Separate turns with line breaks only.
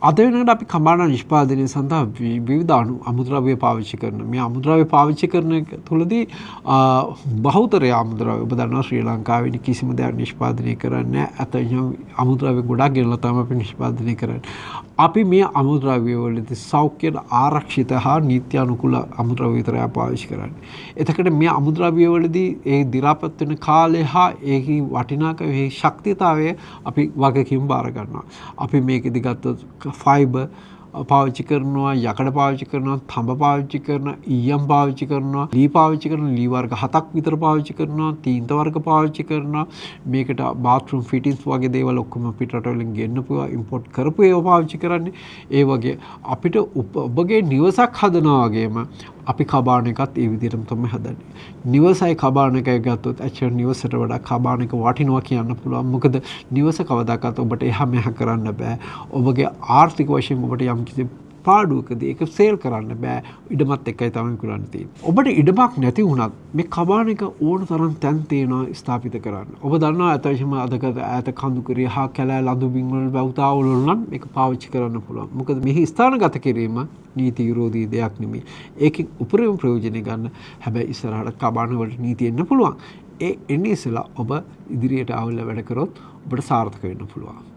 අද වෙනකොට අපි කම්බාන නිෂ්පාදනය සඳහා විවිධ අමුද්‍රව්‍ය පාවිච්චි කරන මේ අමුද්‍රව්‍ය පාවිච්චි කරන තුළදී බහුතරය අමුද්‍රව්‍ය ඔබ දන්නවා ශ්‍රී ලංකාවේ කිසිම දෙයක් නිෂ්පාදනය කරන්නේ නැහැ. අතන අමුද්‍රව්‍ය ගොඩක් ගෙනලා තමයි අපි නිෂ්පාදනය කරන්නේ. අපි මේ අමුද්‍රව්‍ය වලදී සෞඛ්‍යයට ආරක්ෂිත හා නීති අනුකූල අමුද්‍රව්‍ය විතරයි පාවිච්චි කරන්නේ. එතකොට මේ අමුද්‍රව්‍ය වලදී ඒ දි รา පත් වෙන කාලය හා ඒකේ වටිනාකම ඒ ශක්තියතාවය අපි වගකීම් බාර ගන්නවා. අපි මේකෙදි ගත්තොත් ෆයිබර් පාවිච්චි කරනවා, යකඩ පාවිච්චි කරනවා, තඹ පාවිච්චි කරනවා, ඊයම් පාවිච්චි කරනවා, ලී පාවිච්චි කරනවා, ලී වර්ග 7ක් විතර පාවිච්චි කරනවා, තීන්ත වර්ග පාවිච්චි කරනවා. මේකට බාත්රූම් ෆිටින්ස් වගේ දේවල් ඔක්කොම පිටරට වලින් ගෙන්නපුවා ඉම්පෝට් කරපු ඒවා පාවිච්චි කරන්නේ. ඒ වගේ අපිට ඔබගේ නිවසක් හදනවා වගේම අපි කබාන එකත් ඒ විදිහටම තමයි හදන්නේ. නිවසයි කබාන එකයි ගත්තොත් ඇක්චුවල් නිවසට වඩා කබාන එක වටිනවා කියන්න පුළුවන්. මොකද නිවස කවදාකවත් ඔබට එහා මෙහා කරන්න බෑ. ඔබගේ ආර්ථික වශයෙන් ඔබට යම් කිසි පාඩුවකදී ඒක සේල් කරන්න බෑ. ඉඩමත් එක්කයි තමයි කරන්න තියෙන්නේ. ඔබට ඉඩමක් නැති වුණත් මේ කබාන එක ඕන තරම් තැන් තියෙනවා ස්ථාපිත කරන්න. ඔබ දන්නවා අතවශ්‍යම අදකට ඈත කඳුකරි හා කැලෑ ලඳු බිම් වල බවුතාවල නම් මේක පාවිච්චි කරන්න පුළුවන්. මොකද මෙහි ස්ථානගත කිරීම නීති විරෝධී දෙයක් නෙමෙයි. ඒකෙන් උපරිම ප්‍රයෝජන ගන්න. හැබැයි ඉස්සරහට කබාන වලට නීති එන්න පුළුවන්. ඒ එන්නේ ඉස්සලා ඔබ ඉදිරියට ආවල වැඩ කරොත් ඔබට සාර්ථක වෙන්න පුළුවන්.